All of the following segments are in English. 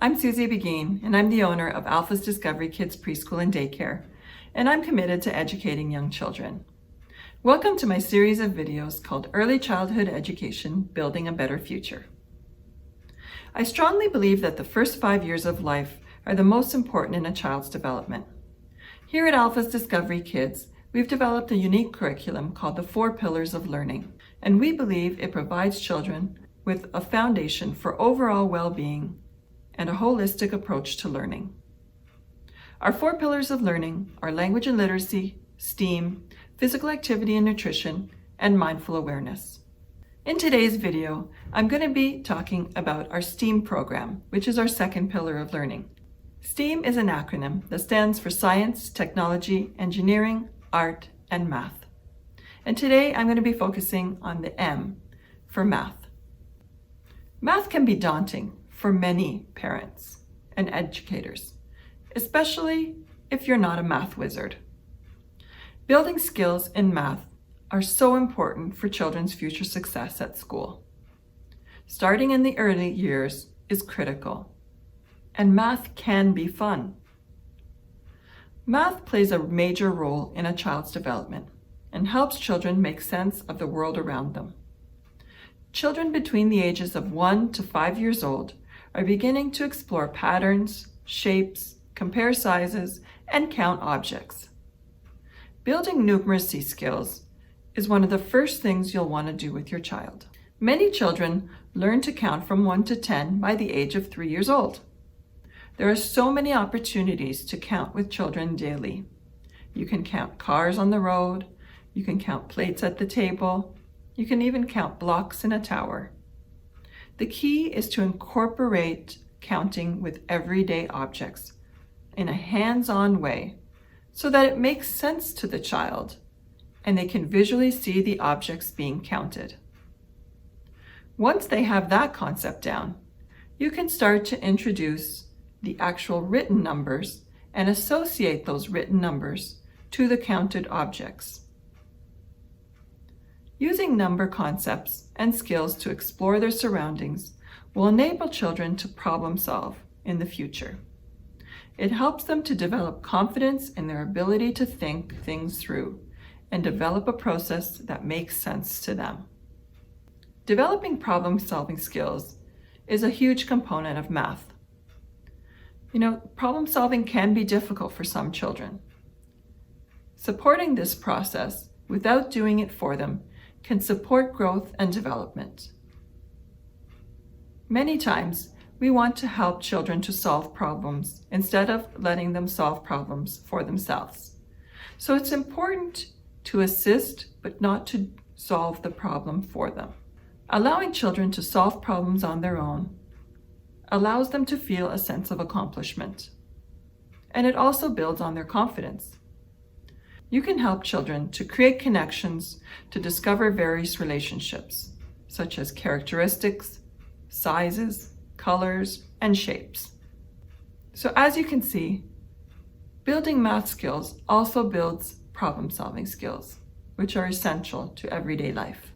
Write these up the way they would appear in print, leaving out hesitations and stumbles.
I'm Susie Beghin, and I'm the owner of Alpha's Discovery Kids Preschool and Daycare, and I'm committed to educating young children. Welcome to my series of videos called Early Childhood Education, Building a Better Future. I strongly believe that the first 5 years of life are the most important in a child's development. Here at Alpha's Discovery Kids, we've developed a unique curriculum called the 4 Pillars of Learning, and we believe it provides children with a foundation for overall well-being and a holistic approach to learning. Our 4 pillars of learning are language and literacy, STEAM, physical activity and nutrition, and mindful awareness. In today's video, I'm going to be talking about our STEAM program, which is our second pillar of learning. STEAM is an acronym that stands for Science, Technology, Engineering, Art, and Math. And today I'm going to be focusing on the M for math. Math can be daunting for many parents and educators, especially if you're not a math wizard. Building skills in math are so important for children's future success at school. Starting in the early years is critical, and math can be fun. Math plays a major role in a child's development and helps children make sense of the world around them. Children between the ages of 1 to 5 years old are beginning to explore patterns, shapes, compare sizes, and count objects. Building numeracy skills is one of the first things you'll want to do with your child. Many children learn to count from 1 to 10 by the age of 3 years old. There are so many opportunities to count with children daily. You can count cars on the road, you can count plates at the table, you can even count blocks in a tower. The key is to incorporate counting with everyday objects in a hands-on way so that it makes sense to the child and they can visually see the objects being counted. Once they have that concept down, you can start to introduce the actual written numbers and associate those written numbers to the counted objects. Using number concepts and skills to explore their surroundings will enable children to problem solve in the future. It helps them to develop confidence in their ability to think things through and develop a process that makes sense to them. Developing problem-solving skills is a huge component of math. Problem solving can be difficult for some children. Supporting this process without doing it for them can support growth and development. Many times, we want to help children to solve problems instead of letting them solve problems for themselves. So it's important to assist, but not to solve the problem for them. Allowing children to solve problems on their own allows them to feel a sense of accomplishment, and it also builds on their confidence. You can help children to create connections to discover various relationships, such as characteristics, sizes, colors, and shapes. So as you can see, building math skills also builds problem-solving skills, which are essential to everyday life.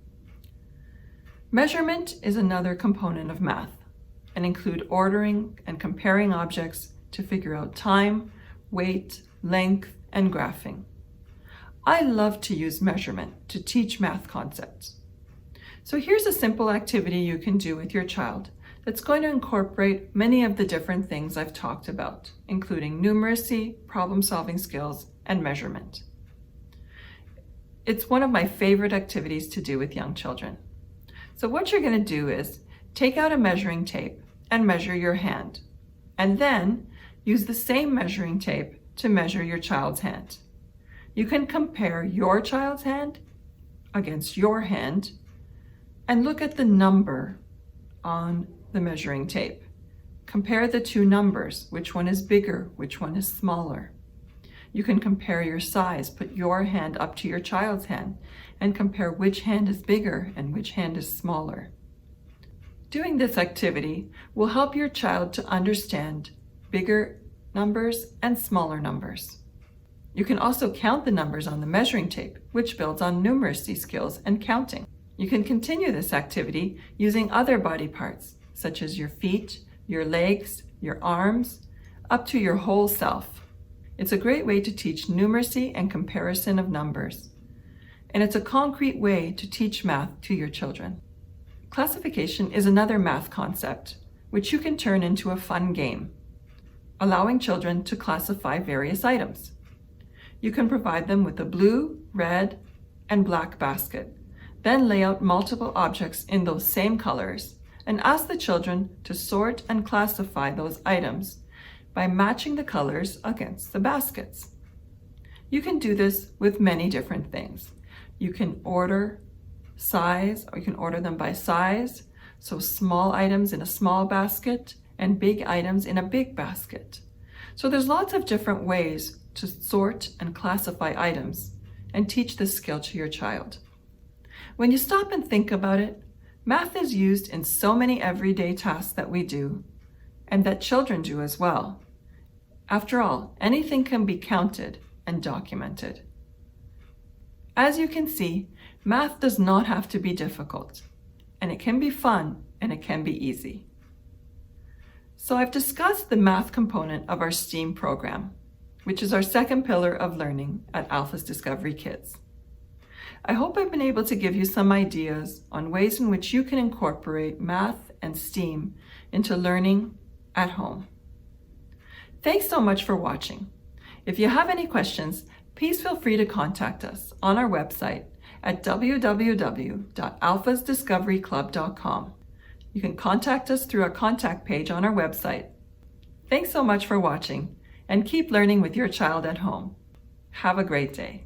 Measurement is another component of math and include ordering and comparing objects to figure out time, weight, length, and graphing. I love to use measurement to teach math concepts. So here's a simple activity you can do with your child that's going to incorporate many of the different things I've talked about, including numeracy, problem-solving skills, and measurement. It's one of my favorite activities to do with young children. So what you're going to do is take out a measuring tape and measure your hand, and then use the same measuring tape to measure your child's hand. You can compare your child's hand against your hand and look at the number on the measuring tape. Compare the two numbers, which one is bigger, which one is smaller. You can compare your size, put your hand up to your child's hand, and compare which hand is bigger and which hand is smaller. Doing this activity will help your child to understand bigger numbers and smaller numbers. You can also count the numbers on the measuring tape, which builds on numeracy skills and counting. You can continue this activity using other body parts, such as your feet, your legs, your arms, up to your whole self. It's a great way to teach numeracy and comparison of numbers. And it's a concrete way to teach math to your children. Classification is another math concept, which you can turn into a fun game, allowing children to classify various items. You can provide them with a blue, red, and black basket, then lay out multiple objects in those same colors and ask the children to sort and classify those items by matching the colors against the baskets. You can do this with many different things. You can order size, or you can order them by size, so small items in a small basket and big items in a big basket. So there's lots of different ways to sort and classify items and teach this skill to your child. When you stop and think about it, math is used in so many everyday tasks that we do and that children do as well. After all, anything can be counted and documented. As you can see, math does not have to be difficult, and it can be fun and it can be easy. So I've discussed the math component of our STEAM program, which is our second pillar of learning at Alpha's Discovery Kids. I hope I've been able to give you some ideas on ways in which you can incorporate math and STEAM into learning at home. Thanks so much for watching. If you have any questions, please feel free to contact us on our website at www.alphasdiscoveryclub.com. You can contact us through our contact page on our website. Thanks so much for watching, and keep learning with your child at home. Have a great day.